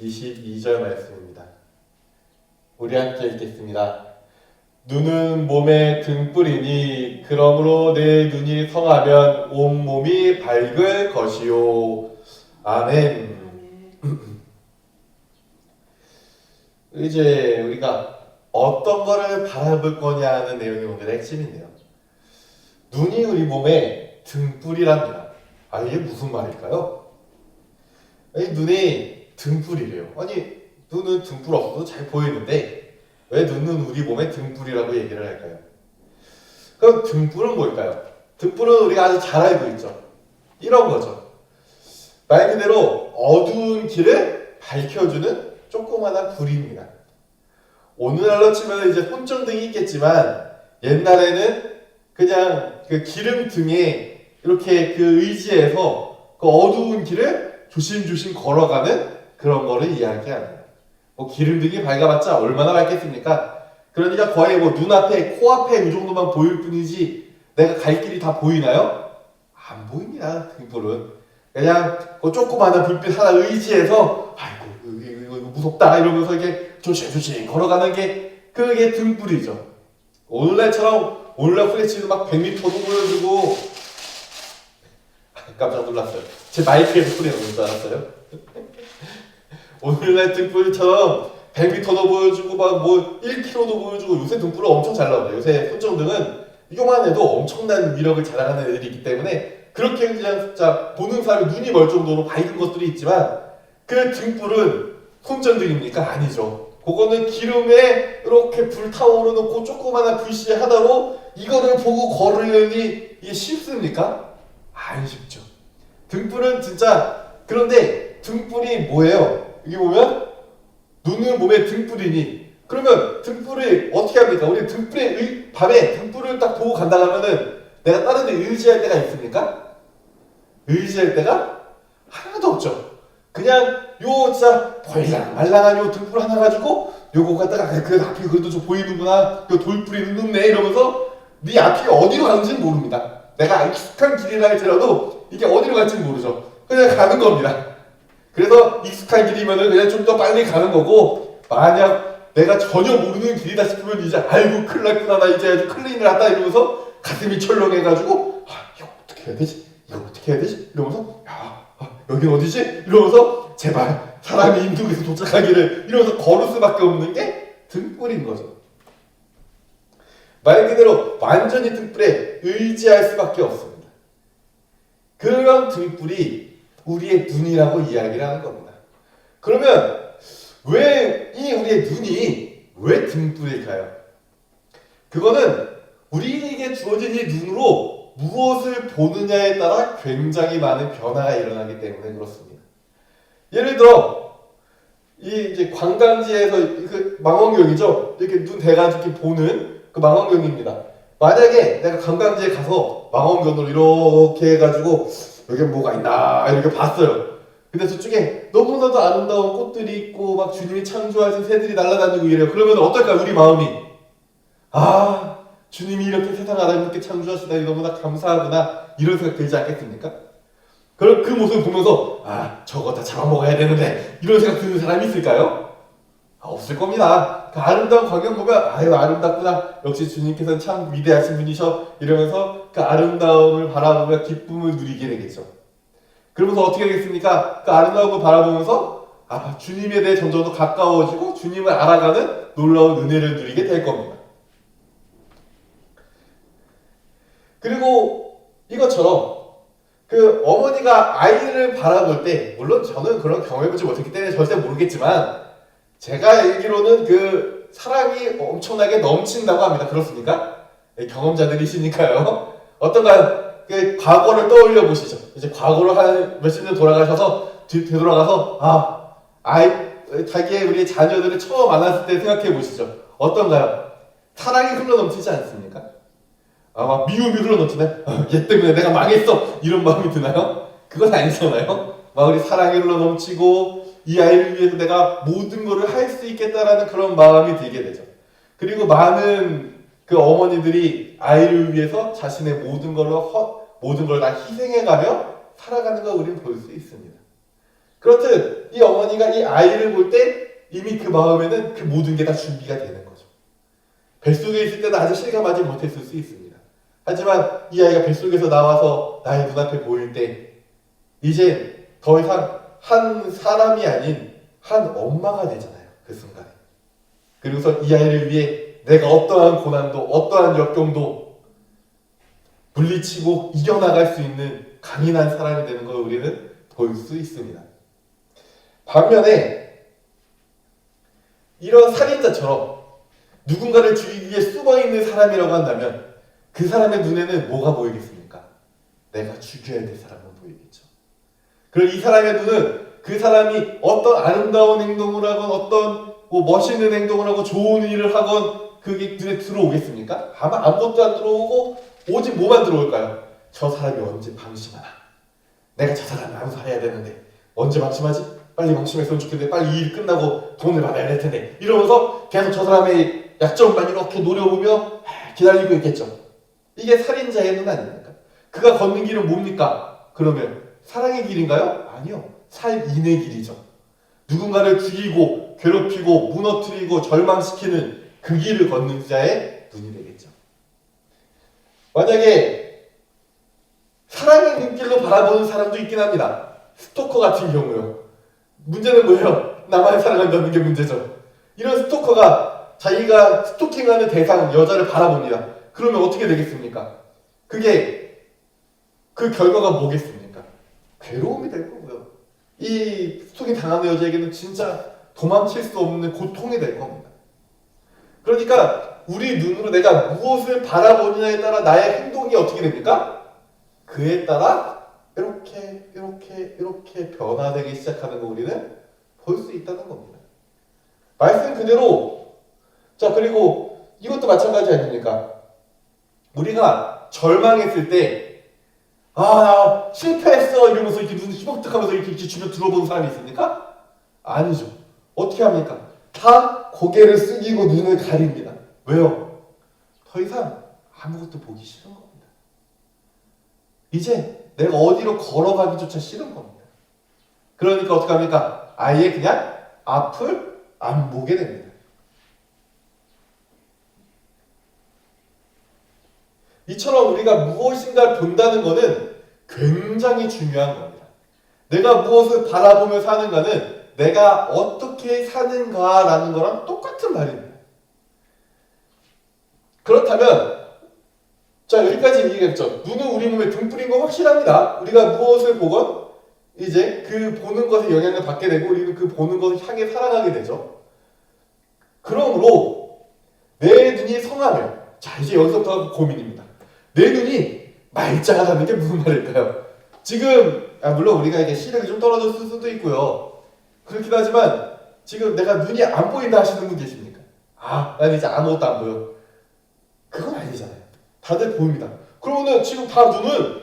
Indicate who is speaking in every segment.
Speaker 1: 22절 말씀입니다. 우리 함께 읽겠습니다. 눈은 몸의 등불이니 그러므로 내 눈이 성하면 온몸이 밝을 것이요. 아멘. 이제 우리가 어떤 거를 바라볼 거냐 하는 내용이 오늘의 핵심인데요. 눈이 우리 몸의 등불이랍니다. 이게 무슨 말일까요? 눈이 등불이래요. 눈은 등불 없어도 잘 보이는데 왜 눈은 우리 몸의 등불이라고 얘기를 할까요? 그럼 등불은 뭘까요? 등불은 우리가 아주 잘 알고 있죠. 이런 거죠. 말 그대로 어두운 길을 밝혀주는 조그마한 불입니다. 오늘날로 치면 이제 손전등이 있겠지만 옛날에는 그냥 그 기름등에 이렇게 그 의지해서 그 어두운 길을 조심조심 걸어가는 그런 거를 이야기합니다. 기름등이 밝아봤자 얼마나 밝겠습니까? 그러니까 거의 눈앞에, 코앞에 이 정도만 보일 뿐이지 내가 갈 길이 다 보이나요? 안 보입니다. 등불은. 그냥 그 조그마한 불빛 하나 의지해서 이거 무섭다 이러면서 이게 조심조심 걸어가는 게 그게 등불이죠. 오늘날처럼 오늘날 후레쉬도 막 100m도 보여주고 깜짝 놀랐어요. 제 마이크에서 소리 나는 줄 알았어요. 오늘날 등불처럼 100m도 보여주고 막 1km도 보여주고 요새 등불은 엄청 잘 나옵니다. 요새 손전등은 이거만 해도 엄청난 위력을 자랑하는 애들이 있기 때문에 그렇게 그냥 진짜 보는 사람이 눈이 멀 정도로 밝은 것들이 있지만 그 등불은 손전등입니까? 아니죠. 그거는 기름에 이렇게 불타오르는 그 조그마한 불씨 하나로 이거를 보고 걸으려니 이게 쉽습니까? 안 쉽죠. 등불은 진짜 그런데 등불이 뭐예요? 여기 보면 눈은 몸에 등불이니 그러면 등불을 어떻게 합니까? 우리 밤에 등불을 딱 보고 간다 하면은 내가 다른 데 의지할 때가 있습니까? 의지할 때가 하나도 없죠. 그냥 진짜 벌랑말랑한 요 등불 하나 가지고 요거 갖다가 그 앞이 그래도 좀 보이는구나. 요 돌불이 눈네 이러면서 네 앞이 어디로 가는지는 모릅니다. 내가 익숙한 길이라 할지라도 이게 어디로 갈지는 모르죠. 그냥 가는 겁니다. 그래서 익숙한 길이면은 그냥 좀 더 빨리 가는 거고 만약 내가 전혀 모르는 길이다 싶으면 이제 아이고 큰일 났구나 나 이제 아주 큰일을 한다 이러면서 가슴이 철렁해가지고 이거 어떻게 해야 되지? 이거 어떻게 해야 되지? 이러면서 여긴 어디지? 이러면서 제발 사람이 인도에서 도착하기를 이러면서 걸을 수밖에 없는 게 등불인 거죠. 말 그대로 완전히 등불에 의지할 수밖에 없습니다. 그런 등불이 우리의 눈이라고 이야기를 하는 겁니다. 그러면 왜 우리의 눈이 왜 등불일까요? 그거는 우리에게 주어진 이 눈으로 무엇을 보느냐에 따라 굉장히 많은 변화가 일어나기 때문에 그렇습니다. 예를 들어 이제 관광지에서 그 망원경이죠. 이렇게 눈 대가지고 이렇게 보는 그 망원경입니다. 만약에 내가 관광지에 가서 망원경으로 이렇게 해가지고 여기 뭐가 있나 이렇게 봤어요. 근데 저쪽에 너무나도 아름다운 꽃들이 있고 막 주님이 창조하신 새들이 날아다니고 이래요. 그러면 어떨까요? 우리 마음이 주님이 이렇게 세상 아름답게 창조하시다니 너무나 감사하구나 이런 생각 들지 않겠습니까? 그럼 그 모습을 보면서 저거 다 잡아먹어야 되는데 이런 생각 드는 사람이 있을까요? 없을 겁니다. 그 아름다운 광경 보면 아름답구나 역시 주님께서는 참 위대하신 분이셔 이러면서 그 아름다움을 바라보며 기쁨을 누리게 되겠죠. 그러면서 어떻게 하겠습니까? 그 아름다움을 바라보면서 주님에 대해 점점 더 가까워지고 주님을 알아가는 놀라운 은혜를 누리게 될 겁니다. 그리고 이것처럼 그 어머니가 아이를 바라볼 때 물론 저는 그런 경험해보지 못했기 때문에 절대 모르겠지만 제가 알기로는 그 사랑이 엄청나게 넘친다고 합니다. 그렇습니까? 경험자들이시니까요. 어떤가요? 그 과거를 떠올려 보시죠. 이제 과거로 한 몇십 년 돌아가셔서 되돌아가서 자기의 우리 자녀들을 처음 만났을 때 생각해 보시죠. 어떤가요? 사랑이 흘러넘치지 않습니까? 막 미움이 흘러넘치나요? 얘 때문에 내가 망했어! 이런 마음이 드나요? 그건 아니잖아요. 막 우리 사랑이 흘러넘치고 이 아이를 위해서 내가 모든 것을 할 수 있겠다라는 그런 마음이 들게 되죠. 그리고 많은 그 어머니들이 아이를 위해서 자신의 모든 걸 다 희생해가며 살아가는 걸 우리는 볼 수 있습니다. 그렇듯 이 어머니가 이 아이를 볼 때 이미 그 마음에는 그 모든 게 다 준비가 되는 거죠. 뱃속에 있을 때는 아직 실감하지 못했을 수 있습니다. 하지만 이 아이가 뱃속에서 나와서 나의 눈앞에 보일 때 이제 더 이상 한 사람이 아닌 한 엄마가 되잖아요. 그 순간에. 그리고서 이 아이를 위해 내가 어떠한 고난도 어떠한 역경도 물리치고 이겨나갈 수 있는 강인한 사람이 되는 걸 우리는 볼 수 있습니다. 반면에 이런 살인자처럼 누군가를 죽이기 위해 숨어있는 사람이라고 한다면 그 사람의 눈에는 뭐가 보이겠습니까? 내가 죽여야 될 사람은 보이겠죠. 그리고 이 사람의 눈은 그 사람이 어떤 아름다운 행동을 하건 어떤 멋있는 행동을 하고 좋은 일을 하건 그게 눈에 들어오겠습니까? 아마 아무것도 안 들어오고 오직 뭐만 들어올까요? 저 사람이 언제 방심하나? 내가 저 사람을 암살해야 되는데 언제 방심하지? 빨리 방심했으면 좋겠는데 빨리 이 일 끝나고 돈을 받아야 될 텐데 이러면서 계속 저 사람의 약점만 이렇게 노려보며 기다리고 있겠죠. 이게 살인자의 눈 아닙니까? 그가 걷는 길은 뭡니까? 그러면 사랑의 길인가요? 아니요. 살인의 길이죠. 누군가를 죽이고 괴롭히고 무너뜨리고 절망시키는 그 길을 걷는 자의 눈이 되겠죠. 만약에 사랑의 눈길로 바라보는 사람도 있긴 합니다. 스토커 같은 경우요. 문제는 뭐예요? 나만 사랑한다는 게 문제죠. 이런 스토커가 자기가 스토킹하는 대상 여자를 바라봅니다. 그러면 어떻게 되겠습니까? 그게 그 결과가 뭐겠습니까? 괴로움이 될 거고요. 이 스토킹 당하는 여자에게는 진짜 도망칠 수 없는 고통이 될 겁니다. 그러니까 우리 눈으로 내가 무엇을 바라보느냐에 따라 나의 행동이 어떻게 됩니까? 그에 따라 이렇게 변화되기 시작하는 거 우리는 볼 수 있다는 겁니다. 말씀 그대로. 자, 그리고 이것도 마찬가지 아닙니까? 우리가 절망했을 때 나 실패했어 이러면서 이렇게 눈 희벅뜩하면서 이렇게 주변 들어보는 사람이 있습니까? 아니죠. 어떻게 합니까? 다 고개를 숙이고 눈을 가립니다. 왜요? 더 이상 아무것도 보기 싫은 겁니다. 이제 내가 어디로 걸어가기조차 싫은 겁니다. 그러니까 어떻게 합니까? 아예 그냥 앞을 안 보게 됩니다. 이처럼 우리가 무엇인가를 본다는 것은 굉장히 중요한 겁니다. 내가 무엇을 바라보며 사는가는 내가 어떻게 사는가라는 거랑 똑같은 말입니다. 그렇다면 자, 여기까지 얘기했죠. 눈은 우리 몸에 등불인 거 확실합니다. 우리가 무엇을 보건 이제 그 보는 것에 영향을 받게 되고 우리는 그 보는 것을 향해 살아가게 되죠. 그러므로 내 눈이 성하면, 자 이제 여기서부터 고민입니다. 내 눈이 말짱하다는 게 무슨 말일까요? 지금 물론 우리가 이게 시력이 좀 떨어졌을 수도 있고요. 그렇긴 하지만 지금 내가 눈이 안 보인다 하시는 분 계십니까? 난 이제 아무것도 안 보여. 그건 아니잖아요. 다들 보입니다. 그러면은 지금 다 눈은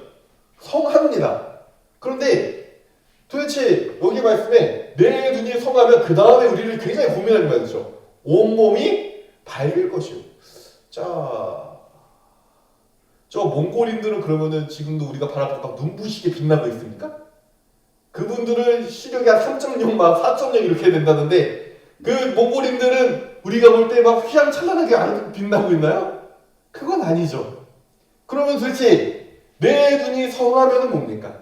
Speaker 1: 성합니다. 그런데 도대체 여기 말씀에 내 눈이 성하면 그 다음에 우리를 굉장히 고민하는 말이죠. 온몸이 밝을 것이요. 자, 저 몽골인들은 그러면은 지금도 우리가 바라보고 눈부시게 빛나고 있습니까? 그분들은 시력이 한 3.0, 막 4.0 이렇게 된다는데 그 몽골인들은 우리가 볼 때 막 휘황찬란하게 빛나고 있나요? 그건 아니죠. 그러면 도대체 내 눈이 성하면은 뭡니까?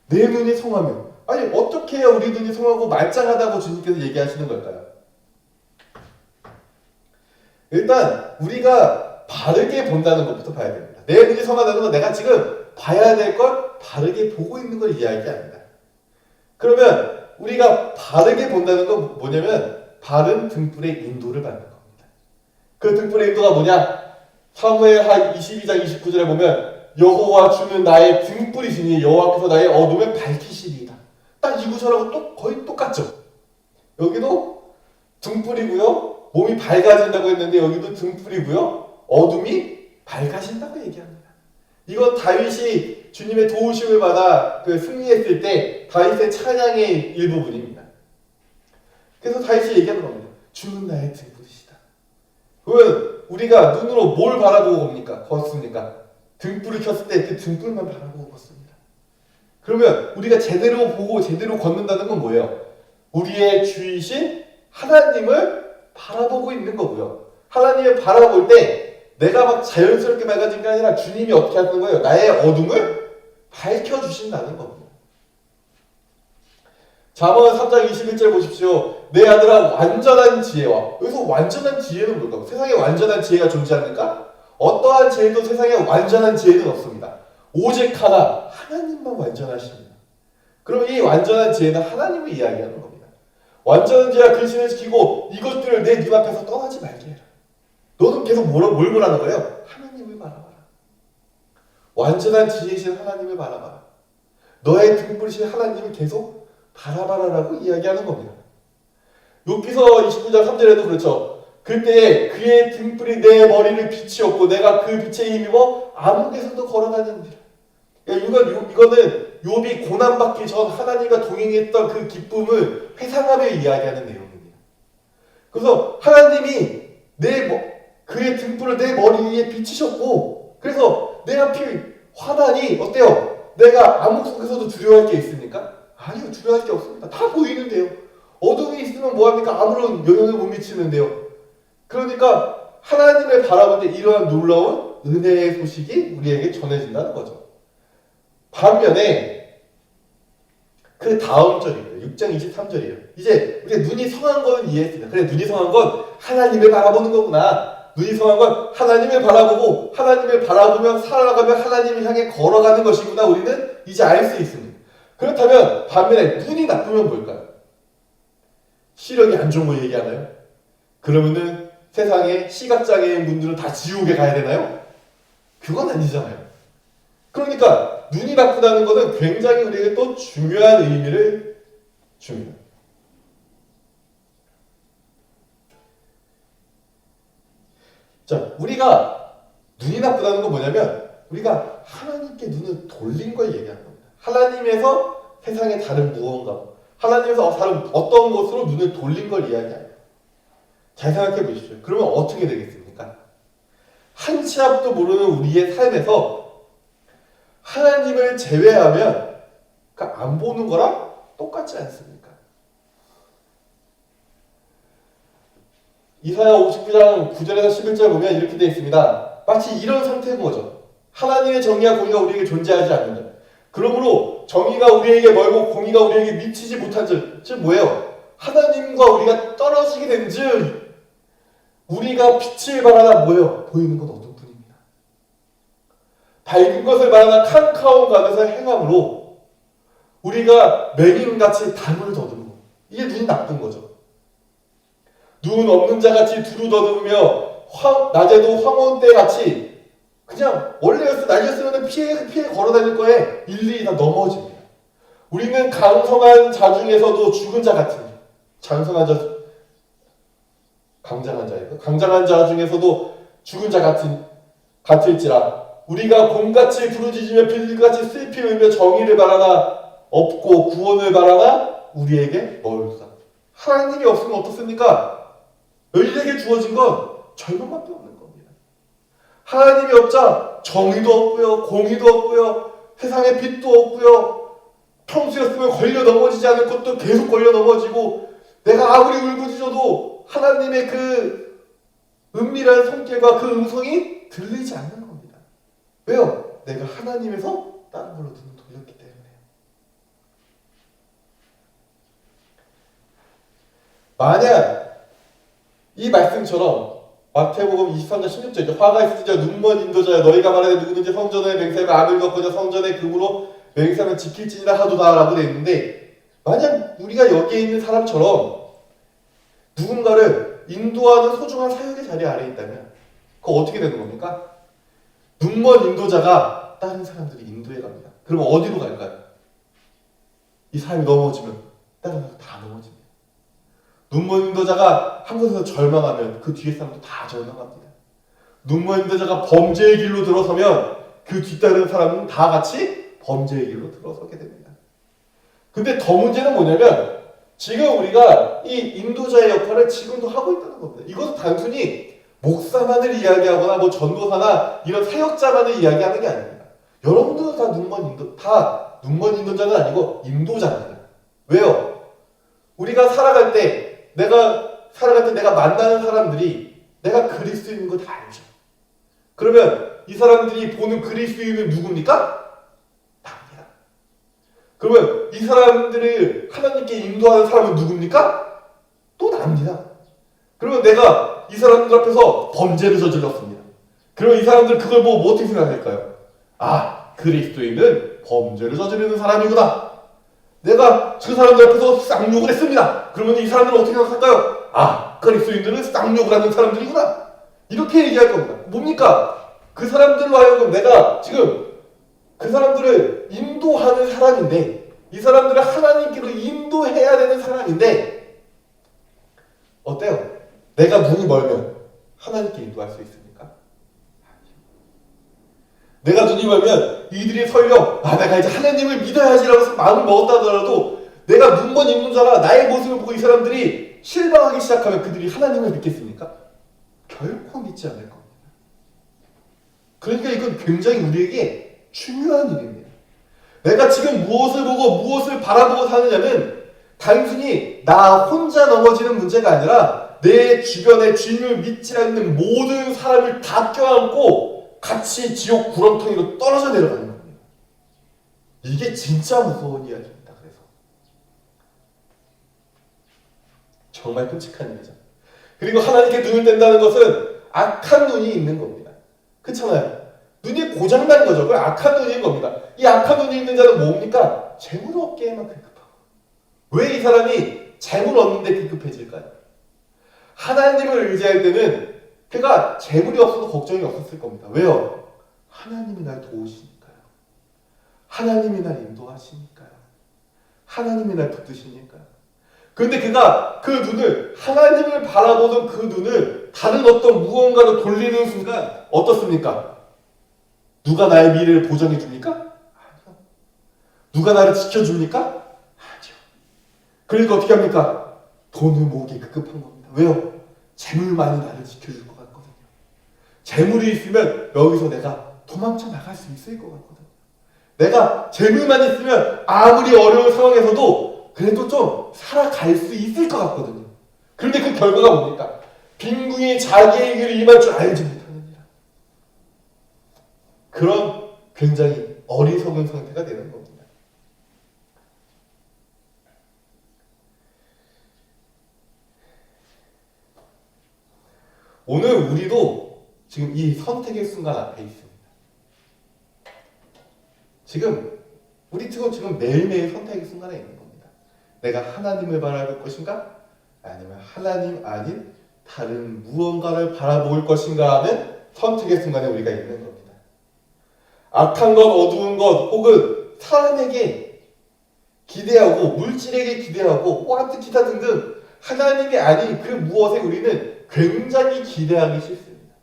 Speaker 1: 내 눈이 성하면, 아니 어떻게 해야 우리 눈이 성하고 말짱하다고 주님께서 얘기하시는 걸까요? 일단 우리가 바르게 본다는 것부터 봐야 됩니다. 내 눈이 성하다는 건 내가 지금 봐야 될 걸 바르게 보고 있는 걸 이야기합니다. 그러면 우리가 바르게 본다는 건 뭐냐면 바른 등불의 인도를 받는 겁니다. 그 등불의 인도가 뭐냐? 사무엘하 22장 29절에 보면 여호와 주는 나의 등불이시니 여호와께서 나의 어둠을 밝히시리이다. 딱 이 구절하고 거의 똑같죠. 여기도 등불이고요. 몸이 밝아진다고 했는데 여기도 등불이고요. 어둠이 밝아진다고 얘기합니다. 이건 다윗이 주님의 도우심을 받아 승리했을 때 다윗의 찬양의 일부분입니다. 그래서 다윗이 얘기하는 겁니다. 주는 나의 등불이시다. 그러면 우리가 눈으로 뭘 바라보고 걷습니까? 등불을 켰을 때 그 등불만 바라보고 걷습니다. 그러면 우리가 제대로 보고 제대로 걷는다는 건 뭐예요? 우리의 주이신 하나님을 바라보고 있는 거고요. 하나님을 바라볼 때 내가 막 자연스럽게 밝아진 게 아니라 주님이 어떻게 하는 거예요? 나의 어둠을 밝혀주신다는 겁니다. 잠언 3장 21절 보십시오. 내 아들아 완전한 지혜와, 여기서 완전한 지혜는 뭘까요? 세상에 완전한 지혜가 존재합니까? 어떠한 지혜도 세상에 완전한 지혜는 없습니다. 오직 하나, 하나님만 완전하십니다. 그럼 이 완전한 지혜는 하나님을 이야기하는 겁니다. 완전한 지혜가 근신을 지키고 이것들을 내 눈앞에서 떠나지 말게 해라. 너는 계속 뭘 보라는 거예요? 하나님을 바라봐라. 완전한 지혜이신 하나님을 바라봐라. 너의 등불이신 하나님을 계속 바라봐라라고 이야기하는 겁니다. 욥기서 29장 3절에도 그렇죠. 그때 그의 등불이 내 머리를 비치었고 내가 그 빛에 힘입어 암흑에서도 걸어다녔느니라. 이거는 욥이 고난받기 전 하나님과 동행했던 그 기쁨을 회상하며 이야기하는 내용입니다. 그래서 하나님이 그의 등불을 내 머리 위에 비치셨고 그래서 내 앞이 화나니 어때요? 내가 암흑 속에서도 두려워할 게 있습니까? 아니요, 두려워할 게 없습니다. 다 보이는데요. 어둠이 있으면 뭐합니까? 아무런 영향을 못 미치는데요. 그러니까 하나님을 바라볼 때 이러한 놀라운 은혜의 소식이 우리에게 전해진다는 거죠. 반면에 그 다음 절이에요. 6장 23절이에요. 이제 우리가 눈이 성한 건 이해했습니다. 그래, 눈이 성한 건 하나님을 바라보는 거구나. 눈이 성한 건 하나님을 바라보고 하나님을 바라보며 살아가며 하나님을 향해 걸어가는 것이구나. 우리는 이제 알 수 있습니다. 그렇다면 반면에 눈이 나쁘면 뭘까요? 시력이 안 좋은 거 얘기하나요? 그러면은 세상에 시각장애인 분들은 다 지옥에 가야 되나요? 그건 아니잖아요. 그러니까 눈이 나쁘다는 것은 굉장히 우리에게 또 중요한 의미를 줍니다. 자, 우리가 눈이 나쁘다는 건 뭐냐면 우리가 하나님께 눈을 돌린 걸 얘기하는 겁니다. 하나님에서 세상의 다른 무언가, 하나님에서 다른 어떤 것으로 눈을 돌린 걸 이야기합니다. 잘 생각해 보십시오. 그러면 어떻게 되겠습니까? 한 치 앞도 모르는 우리의 삶에서 하나님을 제외하면 그러니까 안 보는 거랑 똑같지 않습니까? 이사야 59장 9절에서 11절 보면 이렇게 되어 있습니다. 마치 이런 상태인 거죠. 하나님의 정의와 공의가 우리에게 존재하지 않는다. 그러므로 정의가 우리에게 멀고 공의가 우리에게 미치지 못한 즉 뭐예요? 하나님과 우리가 떨어지게 된 즉 우리가 빛을 발하나 뭐예요? 보이는 건 어둠뿐입니다. 밝은 것을 발하나 캄카운 가면서 행함으로 우리가 맹인같이 담을 더듬고 이게 눈이 나쁜 거죠. 눈 없는 자같이 두루 더듬으며 낮에도 황혼때같이 그냥 날렸으면 피해 걸어다닐 거에 일일이 다 넘어집니다. 우리는 강성한 자 중에서도 죽은 자 같은 강장한 자 중에서도 죽은 자 같을지라 우리가 곰같이 부르짖으며 빌같이 슬피 울며 정의를 바라나 없고 구원을 바라나 우리에게 멀다. 하나님이 없으면 어떻습니까? 너희에게 주어진 건 절망밖에 없는 겁니다. 하나님이 없자 정의도 없고요, 공의도 없고요, 세상에 빛도 없고요. 평소였으면 걸려 넘어지지 않을 것도 계속 걸려 넘어지고 내가 아무리 울부짖어도 하나님의 그 은밀한 손길과 그 음성이 들리지 않는 겁니다. 왜요? 내가 하나님에서 다른 걸로 눈을 돌렸기 때문에요. 만약 이 말씀처럼 마태복음 23장 16절이죠. 화가 있으자 눈먼 인도자야 너희가 말하되 누구든지 성전에 맹세하면 암을 겪거나 성전의 금으로 맹세하면 지킬지니라 하도다 라고 되어 있는데 만약 우리가 여기에 있는 사람처럼 누군가를 인도하는 소중한 사역의 자리 아래에 있다면 그거 어떻게 되는 겁니까? 눈먼 인도자가 다른 사람들이 인도해 갑니다. 그러면 어디로 갈까요? 이 사람이 넘어지면 다른 사람 다 넘어집니다. 눈먼 인도자가 한 곳에서 절망하면 그 뒤에 사람도 다 절망합니다. 눈먼 인도자가 범죄의 길로 들어서면 그 뒤따르는 사람은 다 같이 범죄의 길로 들어서게 됩니다. 근데 더 문제는 뭐냐면 지금 우리가 이 인도자의 역할을 지금도 하고 있다는 겁니다. 이것은 단순히 목사만을 이야기하거나 전도사나 이런 사역자만을 이야기하는 게 아닙니다. 여러분들은 다 눈먼 인도자는 아니고 인도자입니다. 왜요? 우리가 살아갈 때 내가 만나는 사람들이 내가 그리스도인인 거 다 알죠. 그러면 이 사람들이 보는 그리스도인은 누굽니까? 나입니다. 그러면 이 사람들을 하나님께 인도하는 사람은 누굽니까? 또 나입니다. 그러면 내가 이 사람들 앞에서 범죄를 저질렀습니다. 그러면 이 사람들 그걸 보고 뭐 어떻게 생각할까요? 아, 그리스도인은 범죄를 저지르는 사람이구나. 내가 그 사람들 앞에서 쌍욕을 했습니다. 그러면 이 사람들은 어떻게 생각할까요? 아, 그리스도인들은 쌍욕을 하는 사람들이구나. 이렇게 얘기할 겁니다. 뭡니까? 그 사람들로 하여금 내가 지금 그 사람들을 인도하는 사람인데, 이 사람들을 하나님께로 인도해야 되는 사람인데, 어때요? 내가 눈이 멀면 하나님께 인도할 수 있습니까? 내가 눈이 멀면 이들이 설령 내가 이제 하나님을 믿어야지라고 마음을 먹었다 하더라도 내가 눈먼 인도자라 나의 모습을 보고 이 사람들이 실망하기 시작하면 그들이 하나님을 믿겠습니까? 결코 믿지 않을 겁니다. 그러니까 이건 굉장히 우리에게 중요한 일입니다. 내가 지금 무엇을 보고 무엇을 바라보고 사느냐는 단순히 나 혼자 넘어지는 문제가 아니라 내 주변에 주님을 믿지 않는 모든 사람을 다 껴안고 같이 지옥 구렁텅이로 떨어져 내려가는 겁니다. 이게 진짜 무서운 이야기입니다. 그래서 정말 끔찍한 일이죠. 그리고 하나님께 눈을 뗀다는 것은 악한 눈이 있는 겁니다. 그렇잖아요. 눈이 고장난 거죠. 그건 악한 눈인 겁니다. 이 악한 눈이 있는 자는 뭡니까? 재물 얻기에만 급급하고. 왜 이 사람이 재물 얻는데 급급해질까요? 하나님을 의지할 때는 그가 재물이 없어도 걱정이 없었을 겁니다. 왜요? 하나님이 날 도우시니까요. 하나님이 날 인도하시니까요. 하나님이 날 붙드시니까요. 그런데 그가 그 눈을, 하나님을 바라보던 그 눈을 다른 어떤 무언가로 돌리는 순간 어떻습니까? 누가 나의 미래를 보장해 줍니까? 아니요. 누가 나를 지켜줍니까? 아니요. 그러니까 어떻게 합니까? 돈을 모으기 급급한 겁니다. 왜요? 재물만이 나를 지켜줄 것 같거든요. 재물이 있으면 여기서 내가 도망쳐 나갈 수 있을 것 같거든요. 내가 재물만 있으면 아무리 어려운 상황에서도 그래도 좀 살아갈 수 있을 것 같거든요. 그런데 그 결과가 뭡니까? 빈궁이 자기에게 임할 줄 알지 못하는 일. 그런 굉장히 어리석은 상태가 되는 겁니다. 오늘 우리도 지금 이 선택의 순간 앞에 있습니다. 우리 지금 매일매일 선택의 순간에 있는 겁니다. 내가 하나님을 바라볼 것인가? 아니면 하나님 아닌 다른 무언가를 바라볼 것인가 하는 선택의 순간에 우리가 있는 겁니다. 악한 것, 어두운 것, 혹은 사람에게 기대하고 물질에게 기대하고 하여튼 기타 등등 하나님이 아닌 그 무엇에 우리는 굉장히 기대하기 싫습니다.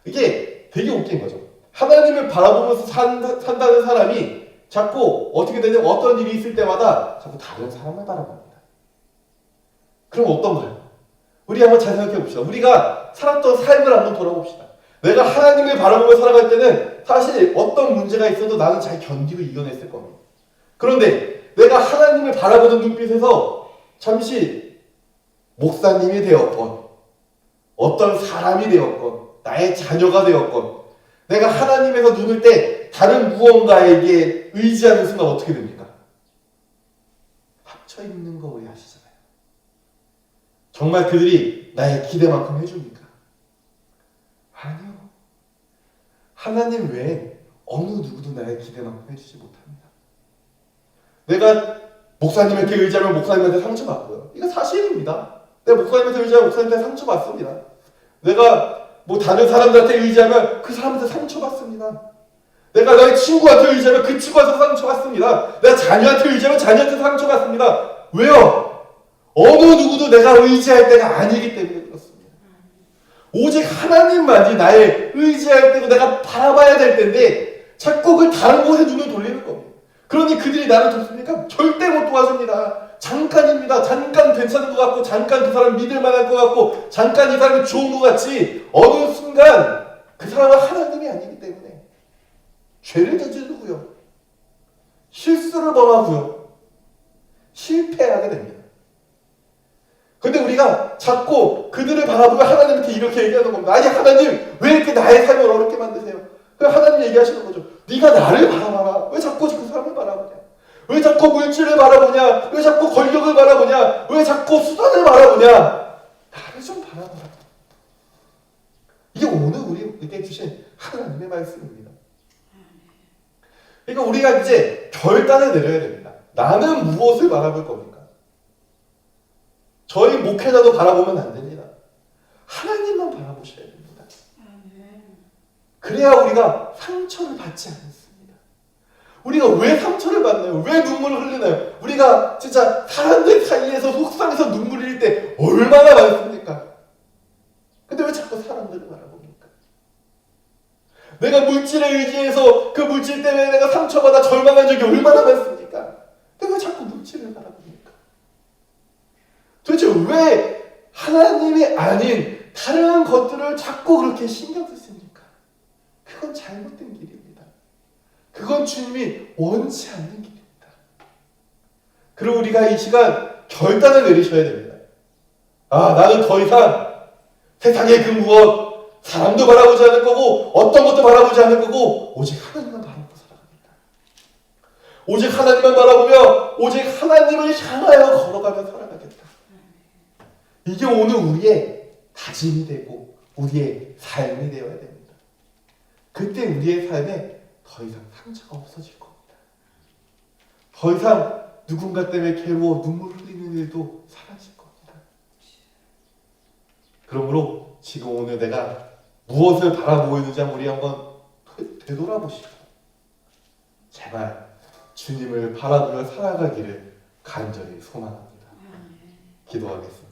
Speaker 1: 이게 되게 웃긴 거죠. 하나님을 바라보면서 산다는 사람이 자꾸 어떻게 되냐면 어떤 일이 있을 때마다 자꾸 다른 사람을 바라봅니다. 그럼 어떤가요? 우리 한번 잘 생각해 봅시다. 우리가 살았던 삶을 한번 돌아봅시다. 내가 하나님을 바라보며 살아갈 때는 사실 어떤 문제가 있어도 나는 잘 견디고 이겨냈을 겁니다. 그런데 내가 하나님을 바라보는 눈빛에서 잠시 목사님이 되었건 어떤 사람이 되었건 나의 자녀가 되었건 내가 하나님에서 눈을 떼 다른 무언가에게 의지하는 순간 어떻게 됩니까? 합쳐있는 거 우리 아시잖아요. 정말 그들이 나의 기대만큼 해줍니까? 아니요. 하나님 외에 어느 누구도 나의 기대만큼 해주지 못합니다. 내가 목사님한테 의지하면 목사님한테 상처받고요. 이거 사실입니다. 내가 목사님한테 의지하면 목사님한테 상처받습니다. 내가 다른 사람들한테 의지하면 그 사람한테 상처받습니다. 내가 나의 친구한테 의지하면 그 친구한테 상처받습니다. 내가 자녀한테 의지하면 자녀한테 상처받습니다. 왜요? 어느 누구도 내가 의지할 때가 아니기 때문에 그렇습니다. 오직 하나님만이 나의 의지할 때고 내가 바라봐야 될 때인데 자꾸 그 다른 곳에 눈을 돌리는 겁니다. 그러니 그들이 나를 돕습니까? 절대 못 도와줍니다. 잠깐입니다. 잠깐 괜찮은 것 같고 잠깐 그 사람 믿을 만한 것 같고 잠깐 이 사람이 좋은 것 같지 어느 순간 그 사람은 하나님이 아니기 때문에 죄를 저지르고요. 실수를 범하고요. 실패하게 됩니다. 근데 우리가 자꾸 그들을 바라보고 하나님한테 이렇게 얘기하는 겁니다. 아니 하나님 왜 이렇게 나의 삶을 어렵게 만드세요? 그 하나님 얘기하시는 거죠. 네가 나를 바라봐라. 왜 자꾸 그 사람을 바라보냐? 왜 자꾸 물질을 바라보냐? 왜 자꾸 권력을 바라보냐? 왜 자꾸 수단을 바라보냐? 나를 좀 바라봐라. 이게 오늘 우리에게 주신 하나님의 말씀입니다. 그러니까 우리가 이제 결단을 내려야 됩니다. 나는 무엇을 바라볼 겁니까? 저희 목회자도 바라보면 안 됩니다. 하나님만 바라보셔야 됩니다. 그래야 우리가 상처를 받지 않습니다. 우리가 왜 상처를 받나요? 왜 눈물을 흘리나요? 우리가 진짜 사람들 사이에서 속상해서 눈물 흘릴 때 얼마나 많습니까? 근데 왜 자꾸 사람들을 바라봅니까? 내가 물질에 의지해서 그 물질 때문에 내가 상처받아 절망한 적이 얼마나 많습니까? 근데 왜 자꾸 물질을 바라봅니까? 도대체 왜 하나님이 아닌 다른 것들을 자꾸 그렇게 신경 쓰십니까? 그건 잘못된 길입니다. 그건 주님이 원치 않는 길입니다. 그리고 우리가 이 시간 결단을 내리셔야 됩니다. 아, 나는 더 이상 세상의 그 무엇 사람도 바라보지 않을 거고 어떤 것도 바라보지 않을 거고 오직 하나님만 바라보고 살아갑니다. 오직 하나님만 바라보며 오직 하나님을 향하여 걸어가며 살아가겠다. 이게 오늘 우리의 다짐이 되고 우리의 삶이 되어야 됩니다. 그때 우리의 삶에 더 이상 상처가 없어질 겁니다. 더 이상 누군가 때문에 괴로워 눈물 흘리는 일도 사라질 겁니다. 그러므로 지금 오늘 내가 무엇을 바라보고 있는지 우리 한번 되돌아보시고 제발 주님을 바라보며 살아가기를 간절히 소망합니다. 기도하겠습니다.